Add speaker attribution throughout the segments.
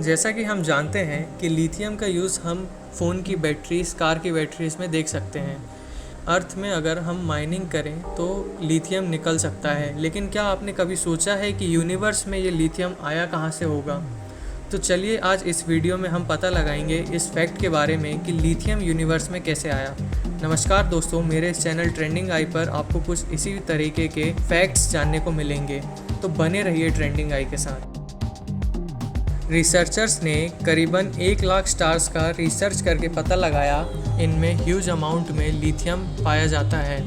Speaker 1: जैसा कि हम जानते हैं कि लिथियम का यूज़ हम फ़ोन की बैटरीज, कार की बैटरीज में देख सकते हैं। अर्थ में अगर हम माइनिंग करें तो लिथियम निकल सकता है, लेकिन क्या आपने कभी सोचा है कि यूनिवर्स में ये लिथियम आया कहाँ से होगा? तो चलिए आज इस वीडियो में हम पता लगाएंगे इस फैक्ट के बारे में कि लिथियम यूनिवर्स में कैसे आया। नमस्कार दोस्तों, मेरे इस चैनल ट्रेंडिंग आई पर आपको कुछ इसी तरीके के फैक्ट्स जानने को मिलेंगे, तो बने रहिए ट्रेंडिंग आई के साथ। रिसर्चर्स ने करीबन 1 लाख स्टार्स का रिसर्च करके पता लगाया इनमें ह्यूज अमाउंट में लिथियम पाया जाता है।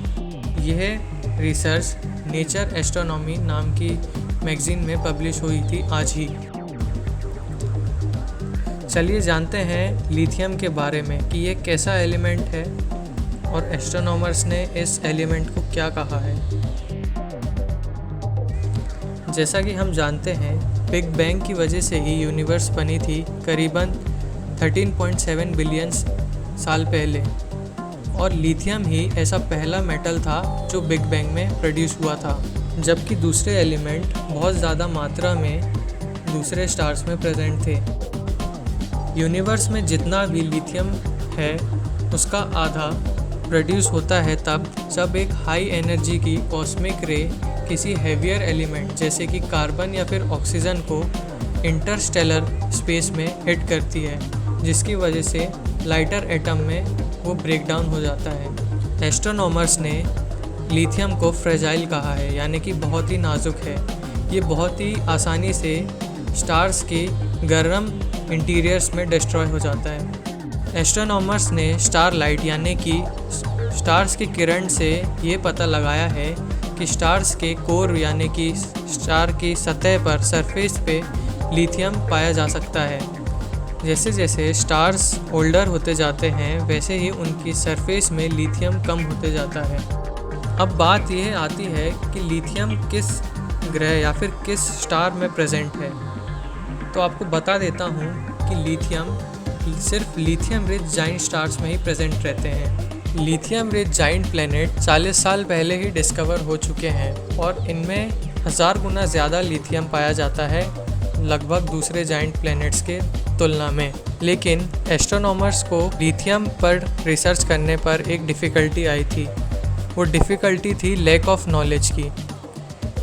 Speaker 1: यह रिसर्च नेचर एस्ट्रोनॉमी नाम की मैगज़ीन में पब्लिश हुई थी आज ही। चलिए जानते हैं लिथियम के बारे में कि ये कैसा एलिमेंट है और एस्ट्रोनॉमर्स ने इस एलिमेंट को क्या कहा है। जैसा कि हम जानते हैं, बिग बैंग की वजह से ही यूनिवर्स बनी थी करीबन 13.7 बिलियन साल पहले, और लिथियम ही ऐसा पहला मेटल था जो बिग बैंग में प्रोड्यूस हुआ था, जबकि दूसरे एलिमेंट बहुत ज़्यादा मात्रा में दूसरे स्टार्स में प्रेजेंट थे। यूनिवर्स में जितना भी लिथियम है उसका आधा प्रोड्यूस होता है तब जब एक हाई एनर्जी की कॉस्मिक रे किसी हैवियर एलिमेंट जैसे कि कार्बन या फिर ऑक्सीजन को इंटरस्टेलर स्पेस में हिट करती है, जिसकी वजह से लाइटर एटम में वो ब्रेक डाउन हो जाता है। एस्ट्रोनॉमर्स ने लिथियम को फ्रेजाइल कहा है, यानी कि बहुत ही नाजुक है। ये बहुत ही आसानी से स्टार्स के गर्म इंटीरियर्स में डिस्ट्रॉय हो जाता है। एस्ट्रोनॉमर्स ने स्टार लाइट यानी कि स्टार्स की किरण से ये पता लगाया है कि स्टार्स के कोर यानी कि स्टार की सतह पर सरफेस पे लिथियम पाया जा सकता है। जैसे जैसे स्टार्स ओल्डर होते जाते हैं वैसे ही उनकी सरफेस में लिथियम कम होते जाता है। अब बात यह आती है कि लिथियम किस ग्रह या फिर किस स्टार में प्रेजेंट है। तो आपको बता देता हूँ कि लिथियम सिर्फ लिथियम रिच जाइंट स्टार्स में ही प्रेजेंट रहते हैं। लिथियम रिच जाइंट प्लैनेट 40 साल पहले ही डिस्कवर हो चुके हैं और इनमें 1000 गुना ज़्यादा लिथियम पाया जाता है लगभग दूसरे जाइंट प्लैनेट्स के तुलना में। लेकिन एस्ट्रोनॉमर्स को लिथियम पर रिसर्च करने पर एक डिफ़िकल्टी आई थी। वो डिफ़िकल्टी थी लैक ऑफ नॉलेज की,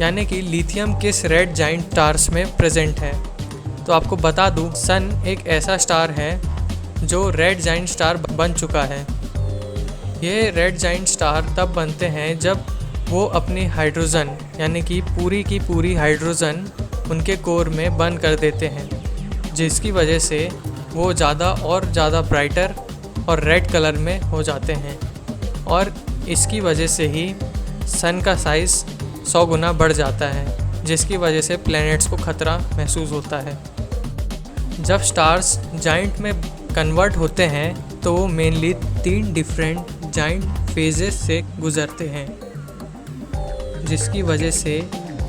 Speaker 1: यानी कि लिथियम किस रेड जाइंट स्टार्स में प्रेजेंट है। तो आपको बता दूं, सन एक ऐसा स्टार है जो रेड जाइंट स्टार बन चुका है। ये रेड जाइंट स्टार तब बनते हैं जब वो अपनी हाइड्रोजन यानी कि पूरी की पूरी हाइड्रोजन उनके कोर में बर्न कर देते हैं, जिसकी वजह से वो ज़्यादा और ज़्यादा ब्राइटर और रेड कलर में हो जाते हैं, और इसकी वजह से ही सन का साइज़ 100 गुना बढ़ जाता है, जिसकी वजह से प्लैनेट्स को खतरा महसूस होता है। जब स्टार्स जाइंट में कन्वर्ट होते हैं तो वो मेनली 3 डिफरेंट जाइंट फेजेस से गुज़रते हैं, जिसकी वजह से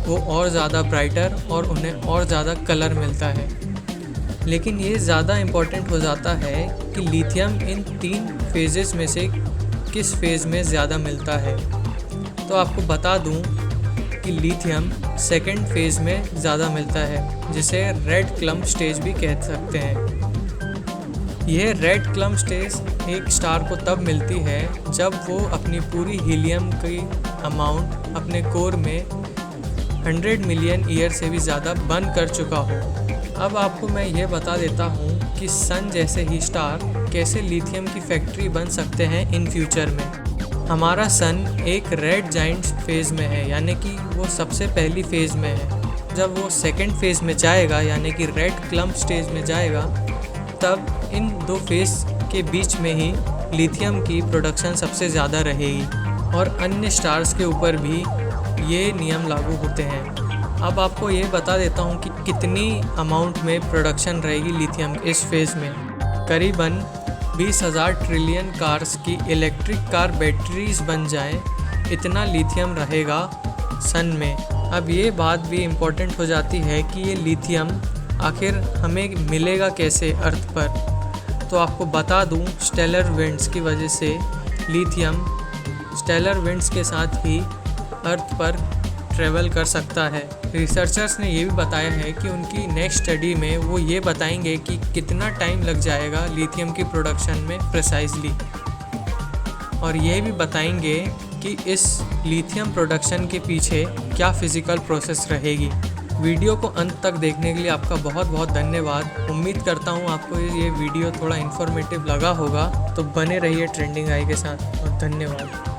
Speaker 1: वो और ज़्यादा ब्राइटर और उन्हें और ज़्यादा कलर मिलता है। लेकिन ये ज़्यादा इम्पॉर्टेंट हो जाता है कि लिथियम इन 3 फेजेस में से किस फेज़ में ज़्यादा मिलता है। तो आपको बता दूं कि लिथियम सेकंड फेज़ में ज़्यादा मिलता है, जिसे रेड क्लम्प स्टेज भी कह सकते हैं। यह रेड क्लम्प स्टेज एक स्टार को तब मिलती है जब वो अपनी पूरी हीलियम की अमाउंट अपने कोर में 100 मिलियन ईयर से भी ज़्यादा बर्न कर चुका हो। अब आपको मैं ये बता देता हूँ कि सन जैसे ही स्टार कैसे लिथियम की फैक्ट्री बन सकते हैं इन फ्यूचर में। हमारा सन एक रेड जाइंट फेज़ में है, यानी कि वो सबसे पहली फेज़ में है। जब वो सेकंड फेज़ में जाएगा यानी कि रेड क्लम्प स्टेज में जाएगा, तब इन 2 फेज़ के बीच में ही लिथियम की प्रोडक्शन सबसे ज़्यादा रहेगी, और अन्य स्टार्स के ऊपर भी ये नियम लागू होते हैं। अब आपको ये बता देता हूँ कि कितनी अमाउंट में प्रोडक्शन रहेगी लिथियम इस फेज़ में। करीबन 20,000 ट्रिलियन कार्स की इलेक्ट्रिक कार बैटरीज बन जाए, इतना लिथियम रहेगा सन में। अब ये बात भी इम्पोर्टेंट हो जाती है कि ये लिथियम आखिर हमें मिलेगा कैसे अर्थ पर। तो आपको बता दूं, स्टेलर विंड्स की वजह से लिथियम स्टेलर विंड्स के साथ ही अर्थ पर ट्रेवल कर सकता है। रिसर्चर्स ने ये भी बताया है कि उनकी नेक्स्ट स्टडी में वो ये बताएंगे कि कितना टाइम लग जाएगा लिथियम की प्रोडक्शन में प्रिसाइजली, और ये भी बताएंगे कि इस लिथियम प्रोडक्शन के पीछे क्या फिज़िकल प्रोसेस रहेगी। वीडियो को अंत तक देखने के लिए आपका बहुत बहुत धन्यवाद। उम्मीद करता हूँ आपको ये वीडियो थोड़ा इन्फॉर्मेटिव लगा होगा, तो बने रहिए ट्रेंडिंग आई के साथ और धन्यवाद।